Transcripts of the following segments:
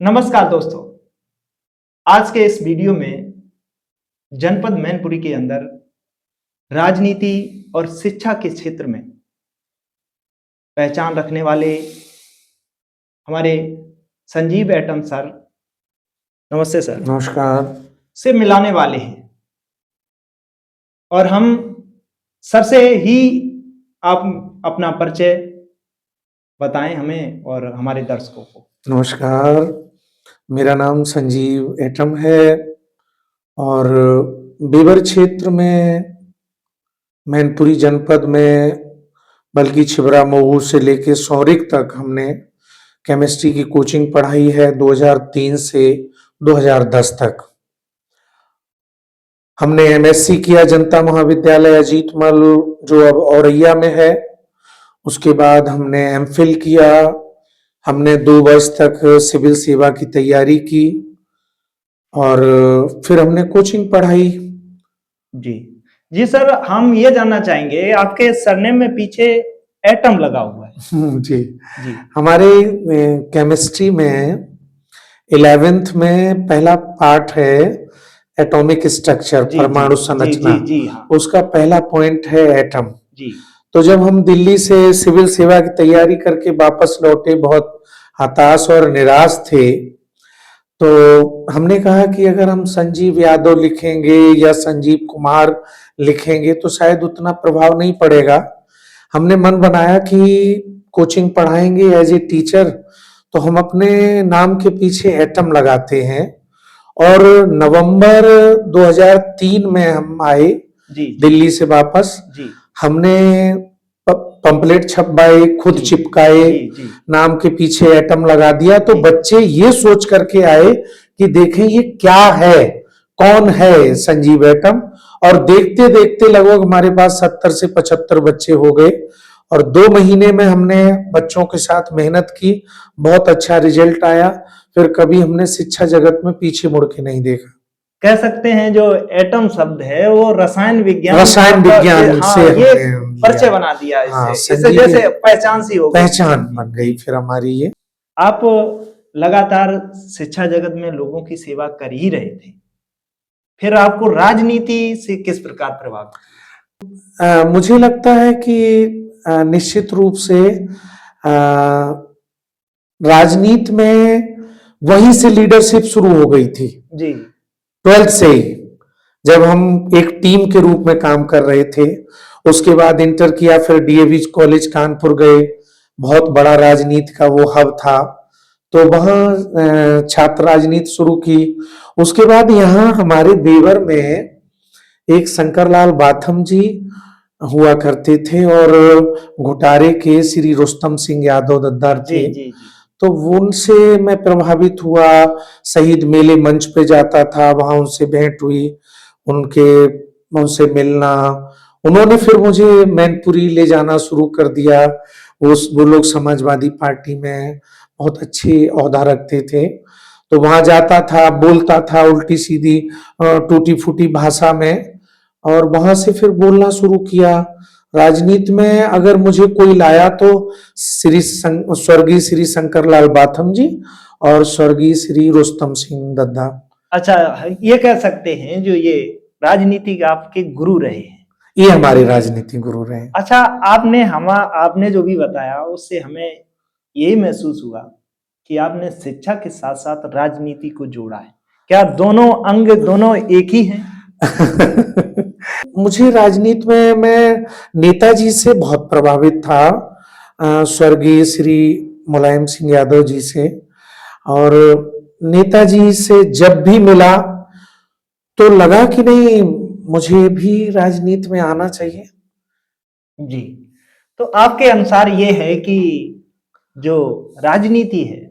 नमस्कार दोस्तों। आज के इस वीडियो में जनपद मैनपुरी के अंदर राजनीति और शिक्षा के क्षेत्र में पहचान रखने वाले हमारे संजीव एटम सर, नमस्ते सर, नमस्कार। से मिलाने वाले हैं और हम सर से ही आप अपना परिचय बताएं हमें और हमारे दर्शकों को। नमस्कार, मेरा नाम संजीव एटम है और बेवर क्षेत्र में मैनपुरी जनपद में बल्कि छिबरा मऊ से लेके सौरिक तक हमने केमिस्ट्री की कोचिंग पढ़ाई है 2003 से 2010 तक। हमने एमएससी किया जनता महाविद्यालय अजीतमल जो अब औरैया में है। उसके बाद हमने एमफिल किया। हमने 2 वर्ष तक सिविल सेवा की तैयारी की और फिर हमने कोचिंग पढ़ाई। जी जी सर, हम ये जानना चाहेंगे आपके सरनेम में पीछे एटम लगा हुआ है। जी जी हमारे केमिस्ट्री में 11th में पहला पार्ट है एटॉमिक स्ट्रक्चर, परमाणु संरचना। जी हाँ। उसका पहला पॉइंट है एटम। जी तो जब हम दिल्ली से सिविल सेवा की तैयारी करके वापस लौटे, बहुत हताश और निराश थे, तो हमने कहा कि अगर हम संजीव यादव लिखेंगे या संजीव कुमार लिखेंगे तो शायद उतना प्रभाव नहीं पड़ेगा। हमने मन बनाया कि कोचिंग पढ़ाएंगे एज ए टीचर, तो हम अपने नाम के पीछे एटम लगाते हैं। और नवंबर 2003 में हम आए दिल्ली से वापस। जी हमने पंपलेट छपवाए, खुद चिपकाए, नाम के पीछे एटम लगा दिया। तो बच्चे ये सोच करके आए कि देखें ये क्या है, कौन है संजीव एटम। और देखते देखते लगभग हमारे पास 70 से 75 बच्चे हो गए और 2 महीने में हमने बच्चों के साथ मेहनत की, बहुत अच्छा रिजल्ट आया। फिर कभी हमने शिक्षा जगत में पीछे मुड़ के नहीं देखा। कह सकते हैं जो एटम शब्द है वो रसायन विज्ञान से ये परिचय बना दिया इससे जैसे पहचान सी हो गई, पहचान बन गई फिर हमारी ये। आप लगातार शिक्षा जगत में लोगों की सेवा कर ही रहे थे, फिर आपको राजनीति से किस प्रकार प्रभाव? मुझे लगता है कि निश्चित रूप से राजनीति में वहीं से लीडरशिप शुरू हो गई थी। जी 12th से ही, जब हम एक टीम के रूप में काम कर रहे थे। उसके बाद इंटर किया, फिर डीएवी कॉलेज कानपुर गए, बहुत बड़ा राजनीति का वो हब था, तो वहां छात्र राजनीति शुरू की। उसके बाद यहाँ हमारे बेवर में एक शंकरलाल बाथम जी हुआ करते थे और घुटारे के श्री रुस्तम सिंह यादव दद्दार थे। तो उनसे मैं प्रभावित हुआ, शहीद मेले मंच पे जाता था, वहां उनसे भेंट हुई, उनसे मिलना। उन्होंने फिर मुझे मैनपुरी ले जाना शुरू कर दिया। वो लोग समाजवादी पार्टी में बहुत अच्छे ओहदा रखते थे, तो वहां जाता था, बोलता था उल्टी सीधी टूटी फूटी भाषा में, और वहां से फिर बोलना शुरू किया। राजनीति में अगर मुझे कोई लाया तो स्वर्गीय श्री शंकरलाल बाथम जी और स्वर्गीय श्री रुस्तम सिंह दद्दा। अच्छा, ये कह सकते हैं जो ये राजनीति आपके गुरु रहे हैं, ये हमारे राजनीति गुरु रहे। अच्छा, आपने जो भी बताया उससे हमें यही महसूस हुआ कि आपने शिक्षा के साथ साथ राजनीति को जोड़ा है। क्या दोनों अंग दोनों एक ही हैं? मुझे राजनीति में मैं नेताजी से बहुत प्रभावित था, स्वर्गीय श्री मुलायम सिंह यादव जी से। और नेताजी से जब भी मिला तो लगा कि नहीं, मुझे भी राजनीति में आना चाहिए। जी, तो आपके अनुसार ये है कि जो राजनीति है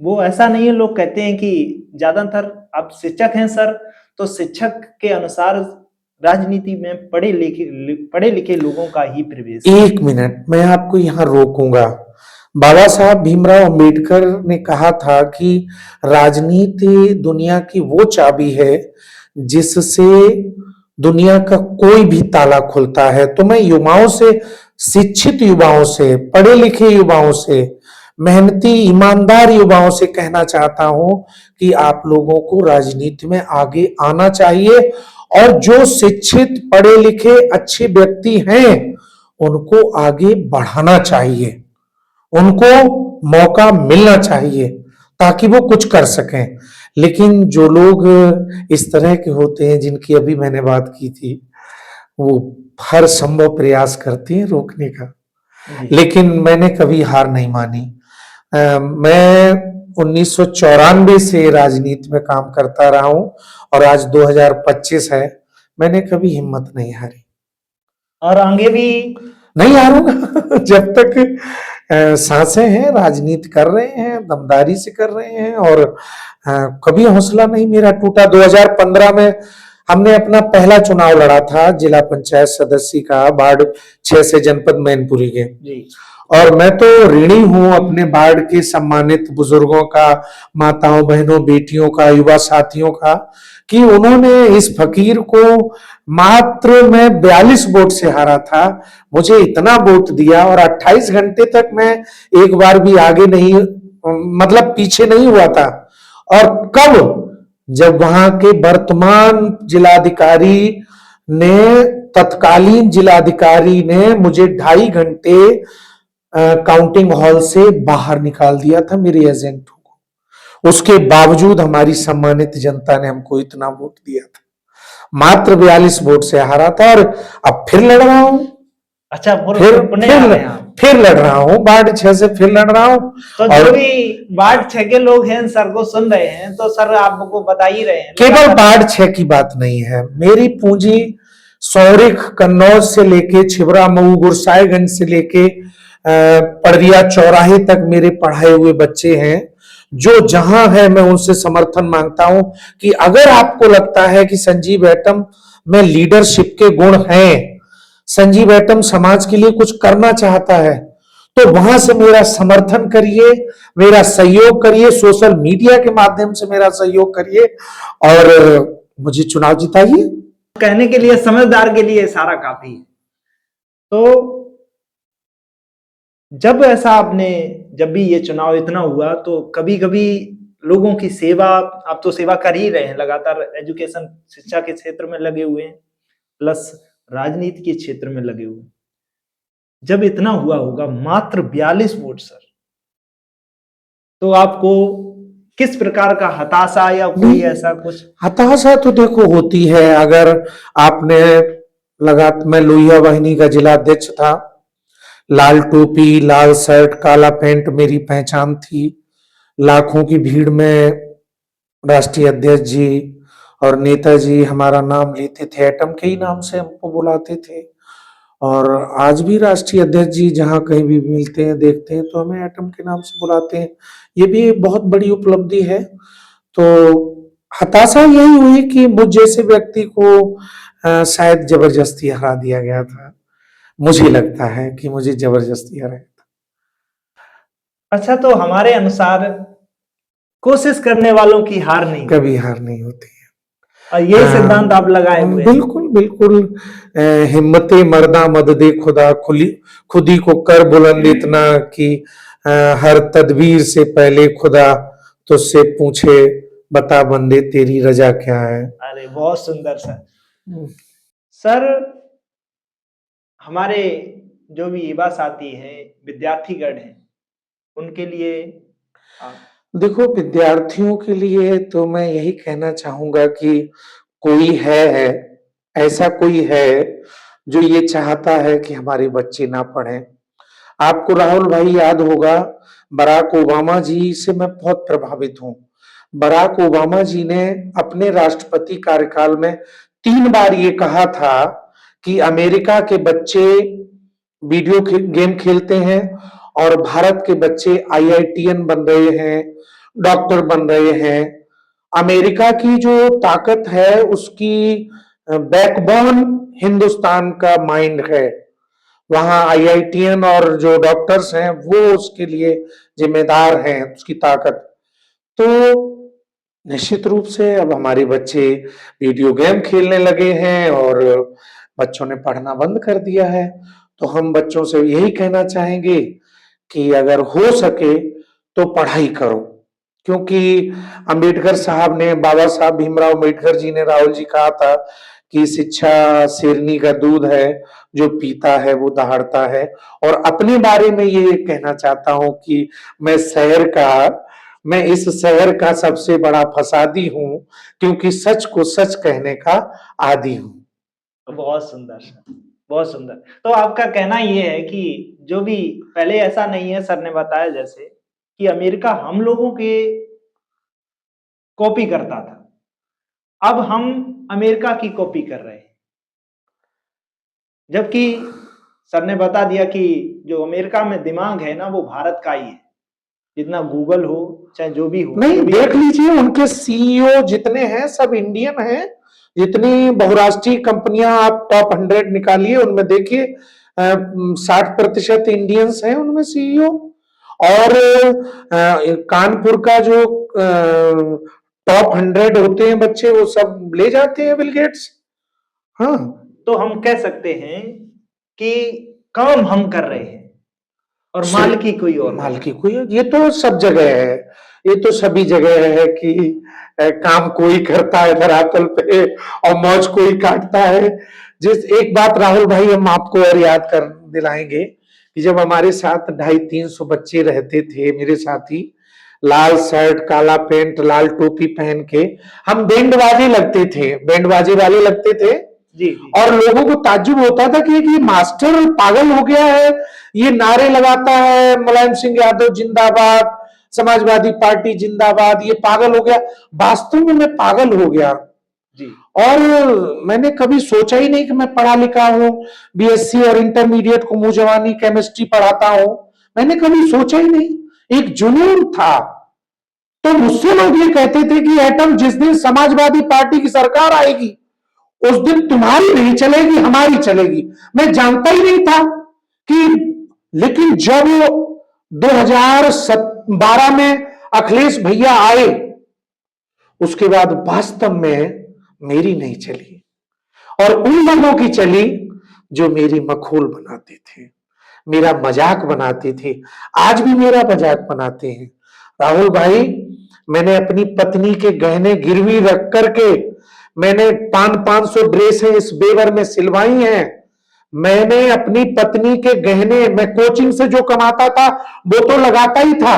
वो ऐसा नहीं है, लोग कहते हैं कि ज्यादातर आप शिक्षक हैं सर, तो शिक्षक के अनुसार राजनीति में पढ़े लिखे लोगों का ही प्रवेश। एक मिनट, मैं आपको यहाँ रोकूंगा। बाबा साहब भीमराव अंबेडकर ने कहा था कि राजनीति दुनिया की वो चाबी है जिससे दुनिया का कोई भी ताला खुलता है। तो मैं युवाओं से, शिक्षित युवाओं से, पढ़े लिखे युवाओं से मेहनती ईमानदार युवाओं से कहना चाहता हूं कि आप लोगों को राजनीति में आगे आना चाहिए और जो शिक्षित पढ़े लिखे अच्छे व्यक्ति हैं उनको आगे बढ़ाना चाहिए, उनको मौका मिलना चाहिए ताकि वो कुछ कर सकें। लेकिन जो लोग इस तरह के होते हैं जिनकी अभी मैंने बात की थी, वो हर संभव प्रयास करते हैं रोकने का, जी। लेकिन मैंने कभी हार नहीं मानी। मैं 1994 से राजनीति में काम करता रहा हूं और आज 2025 है, मैंने कभी हिम्मत नहीं हारी और आगे भी नहीं हारूंगा जब तक सांसें हैं, राजनीति कर रहे हैं, दमदारी से कर रहे हैं और कभी हौसला नहीं मेरा टूटा। 2015 में हमने अपना पहला चुनाव लड़ा था जिला पंचायत सदस्य का, वार्ड 6 से जनपद मैनपुरी के। जी। और मैं तो ऋणी हूं अपने वार्ड के सम्मानित बुजुर्गों का, माताओं बहनों बेटियों का, युवा साथियों का, कि उन्होंने इस फकीर को मात्र मैं 42 वोट से हारा था, मुझे इतना वोट दिया और 28 घंटे तक मैं एक बार भी आगे नहीं, मतलब पीछे नहीं हुआ था। और कब, जब वहां के वर्तमान जिलाधिकारी ने, तत्कालीन जिलाधिकारी ने मुझे 2.5 घंटे काउंटिंग हॉल से बाहर निकाल दिया था मेरे एजेंट को। उसके बावजूद हमारी सम्मानित जनता ने हमको इतना वोट दिया था, मात्र 42 वोट से हारा था। और अब फिर लड़ रहा हूं, अच्छा, फिर लड़ रहा हूं, वार्ड 6 से फिर लड़ रहा हूं। तो और जो भी वार्ड 6 के लोग हैं सर को सुन रहे हैं, तो सर आपको बता ही रहे हैं। केवल वार्ड 6 की बात नहीं है, मेरी पूंजी सौरिख, कन्नौज से लेके छिबरा, मऊ, गुरसाईगंज से लेके पड़रिया चौराहे तक मेरे पढ़ाए हुए बच्चे हैं। जो जहां है मैं उनसे समर्थन मांगता हूं कि अगर आपको लगता है कि संजीव एटम में लीडरशिप के गुण हैं, संजीव एटम समाज के लिए कुछ करना चाहता है, तो वहां से मेरा समर्थन करिए, मेरा सहयोग करिए, सोशल मीडिया के माध्यम से मेरा सहयोग करिए और मुझे चुनाव जिताइए। कहने के लिए समझदार के लिए सारा काफी है। तो जब ऐसा आपने, जब भी ये चुनाव इतना हुआ, तो कभी कभी लोगों की सेवा, आप तो सेवा कर ही रहे हैं लगातार, एजुकेशन शिक्षा के क्षेत्र में लगे हुए हैं, प्लस राजनीति के क्षेत्र में लगे हुए हैं। जब इतना हुआ होगा, मात्र 42 वोट सर, तो आपको किस प्रकार का हताशा या कोई ऐसा कुछ? हताशा तो देखो होती है, अगर आपने मैं लोहिया वाहिनी का जिला अध्यक्ष था, लाल टोपी, लाल शर्ट, काला पैंट मेरी पहचान थी। लाखों की भीड़ में राष्ट्रीय अध्यक्ष जी और नेताजी हमारा नाम लेते थे, एटम के ही नाम से हमको बुलाते थे। और आज भी राष्ट्रीय अध्यक्ष जी जहां कहीं भी मिलते हैं, देखते हैं, तो हमें एटम के नाम से बुलाते हैं। ये भी एक बहुत बड़ी उपलब्धि है। तो हताशा यही हुई कि मुझ जैसे व्यक्ति को शायद जबरदस्ती हरा दिया गया था। मुझे लगता है कि मुझे जबरदस्ती हराया था। अच्छा, तो हमारे अनुसार कोशिश करने वालों की हार नहीं, कभी हार नहीं होती है, और यही सिद्धांत आप लगाए हुए हैं। बिल्कुल बिल्कुल। हिम्मते मर्दा मद दे खुदा, खुदी को कर बुलंद इतना कि हर तदबीर से पहले खुदा तुझसे पूछे, बता बंदे तेरी रजा क्या है। अरे बहुत सुंदर सर। सर, हमारे जो भी युवा साथी हैं, विद्यार्थीगण हैं, उनके लिए देखो, विद्यार्थियों के लिए तो मैं यही कहना चाहूंगा कि कोई है, ऐसा कोई है जो ये चाहता है कि हमारे बच्चे ना पढ़ें। आपको राहुल भाई याद होगा, बराक ओबामा जी से मैं बहुत प्रभावित हूं। बराक ओबामा जी ने अपने राष्ट्रपति कार्यकाल में 3 बार ये कहा था कि अमेरिका के बच्चे वीडियो गेम खेलते हैं और भारत के बच्चे आईआईटीएन बन रहे हैं, डॉक्टर बन रहे हैं। अमेरिका की जो ताकत है उसकी बैकबोन हिंदुस्तान का माइंड है। वहां आईआईटीएन और जो डॉक्टर्स हैं वो उसके लिए जिम्मेदार हैं, उसकी ताकत। तो निश्चित रूप से अब हमारे बच्चे वीडियो गेम खेलने लगे हैं और बच्चों ने पढ़ना बंद कर दिया है। तो हम बच्चों से यही कहना चाहेंगे कि अगर हो सके तो पढ़ाई करो, क्योंकि अंबेडकर साहब ने, बाबा साहब भीमराव अंबेडकर जी ने, राहुल जी कहा था कि शिक्षा शेरनी का दूध है, जो पीता है वो दहाड़ता है। और अपने बारे में ये कहना चाहता हूं कि मैं इस शहर का सबसे बड़ा फसादी हूं, क्योंकि सच को सच कहने का आदी हूं। बहुत सुंदर सर, बहुत सुंदर। तो आपका कहना ये है कि जो भी पहले ऐसा नहीं है, सर ने बताया जैसे कि अमेरिका हम लोगों के कॉपी करता था, अब हम अमेरिका की कॉपी कर रहे हैं। जबकि सर ने बता दिया कि जो अमेरिका में दिमाग है ना, वो भारत का ही है। जितना गूगल हो चाहे जो भी हो, नहीं, जो भी देख लीजिए उनके सीईओ जितने हैं सब इंडियन हैं। जितनी बहुराष्ट्रीय कंपनियां आप टॉप 100 निकालिए, उनमें देखिए 60% इंडियंस हैं उनमें सीईओ। और कानपुर का जो टॉप 100 होते हैं बच्चे, वो सब ले जाते हैं बिल गेट्स। हाँ, तो हम कह सकते हैं कि काम हम कर रहे हैं और मालिकी कोई और कर रहा है। मालिकी कोई, ये तो सब जगह है, ये तो सभी जगह है कि काम कोई करता है धरातल पे और मौज कोई काटता है। जिस एक बात राहुल भाई हम आपको और याद कर दिलाएंगे कि जब हमारे साथ 250-300 बच्चे रहते थे, मेरे साथी, लाल शर्ट काला पैंट लाल टोपी पहन के हम बैंडबाजी लगते थे, बैंडबाजी वाले लगते थे। जी, जी। और लोगों को ताज्जुब होता था कि ये मास्टर पागल हो गया है, ये नारे लगाता है मुलायम सिंह यादव जिंदाबाद, समाजवादी पार्टी जिंदाबाद, ये पागल हो गया। वास्तव में मैं पागल हो गया जी। और मैंने कभी सोचा ही नहीं कि मैं पढ़ा लिखा हूं, बीएससी और इंटरमीडिएट को मुंह जवानी केमिस्ट्री पढ़ाता हूं। मैंने कभी सोचा ही नहीं, एक जुनून था। तो मुझसे लोग ये कहते थे कि एटम, जिस दिन समाजवादी पार्टी की सरकार आएगी उस दिन तुम्हारी नहीं चलेगी, हमारी चलेगी। मैं जानता ही नहीं था कि, लेकिन जब 2012 में अखिलेश भैया आए, उसके बाद वास्तव में मेरी नहीं चली और उन लोगों की चली जो मेरी मखौल बनाते थे, मेरा मजाक बनाते थे, आज भी मेरा मजाक बनाते हैं। राहुल भाई, मैंने अपनी पत्नी के गहने गिरवी रख करके मैंने 500 ड्रेसें इस बेवर में सिलवाई हैं। मैंने अपनी पत्नी के गहने, मैं कोचिंग से जो कमाता था वो तो लगाता ही था,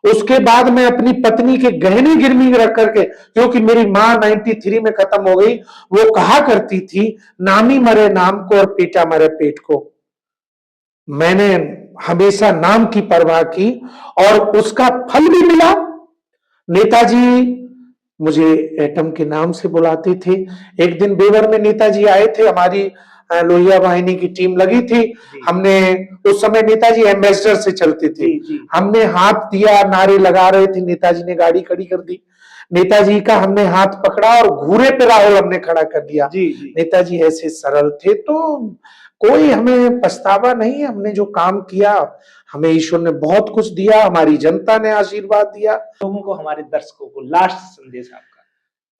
उसके बाद मैं अपनी पत्नी के गहने गिरवी रख करके, क्योंकि मेरी मां 93 में खत्म हो गई, वो कहा करती थी नामी मरे नाम को और पेटा मरे पेट को। मैंने हमेशा नाम की परवाह की और उसका फल भी मिला। नेताजी मुझे एटम के नाम से बुलाते थे। एक दिन बेवर में नेताजी आए थे, हमारी लोहिया वाहिनी की टीम लगी थी। हमने, उस समय नेताजी एम्बेसडर से चलते थे, हमने हाथ दिया, नारे लगा रहे थे, नेताजी ने गाड़ी खड़ी कर दी, नेताजी का हमने हाथ पकड़ा और घूरे पे राहुल हमने खड़ा कर दिया। नेताजी ऐसे सरल थे, तो कोई हमें पछतावा नहीं, हमने जो काम किया हमें ईश्वर ने बहुत कुछ दिया, हमारी जनता ने आशीर्वाद दिया। लोगों को, हमारे दर्शकों को लास्ट संदेश आपका।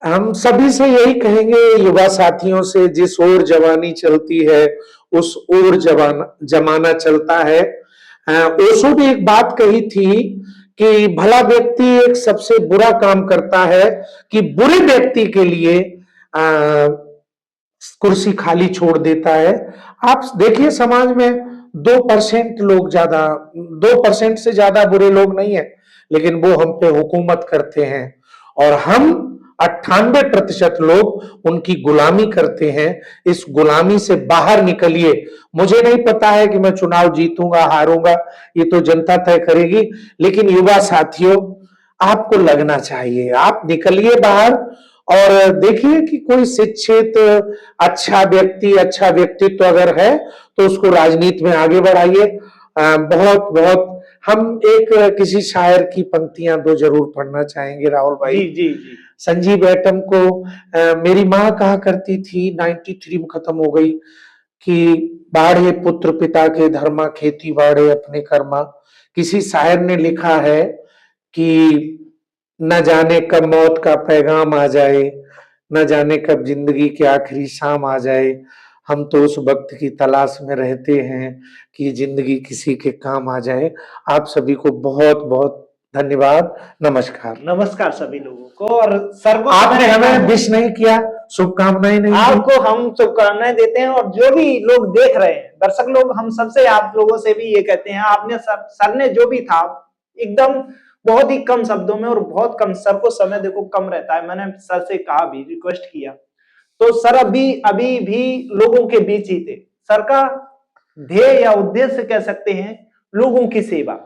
हम सभी से यही कहेंगे, युवा साथियों से, जिस ओर जवानी चलती है उस ओर जमाना चलता है। ओशो ने एक बात कही थी कि भला व्यक्ति एक सबसे बुरा काम करता है कि बुरे व्यक्ति के लिए कुर्सी खाली छोड़ देता है। आप देखिए समाज में 2% लोग, ज्यादा 2% से ज्यादा बुरे लोग नहीं है, लेकिन वो हम पे हुकूमत करते हैं और हम 98% लोग उनकी गुलामी करते हैं। इस गुलामी से बाहर निकलिए। मुझे नहीं पता है कि मैं चुनाव जीतूंगा हारूंगा, ये तो जनता तय करेगी, लेकिन युवा साथियों आपको लगना चाहिए, आप निकलिए बाहर और देखिए कि कोई शिक्षित अच्छा व्यक्ति, अच्छा व्यक्तित्व अगर है तो उसको राजनीति में आगे बढ़ाइए। बहुत बहुत हम एक किसी शायर की पंक्तियां दो जरूर पढ़ना चाहेंगे राहुल भाई। जी, जी, जी। संजीव एटम को मेरी माँ कहा करती थी, 93 में खत्म हो गई, कि बाढ़े पुत्र पिता के धर्मा, खेती बाढ़े अपने कर्मा। किसी शायर ने लिखा है कि न जाने कब मौत का पैगाम आ जाए, न जाने कब जिंदगी की आखिरी शाम आ जाए, हम तो उस वक्त की तलाश में रहते हैं कि जिंदगी किसी के काम आ जाए। आप सभी को बहुत बहुत धन्यवाद। नमस्कार। नमस्कार सभी लोगों को। और सर को आपने हमें विश नहीं किया, शुभकामनाएं नहीं दी। आपको हम शुभकामनाएं देते हैं, और जो भी लोग देख रहे हैं, दर्शक लोग, हम सबसे, आप लोगों से भी ये कहते हैं, आपने सर ने जो भी था एकदम बहुत ही कम शब्दों में, और बहुत कम, सर को समय देखो कम रहता है, मैंने सर से कहा भी, रिक्वेस्ट किया, तो सर अभी भी लोगों के बीच ही थे। सर का ध्येय या उद्देश्य कह सकते हैं लोगों की सेवा।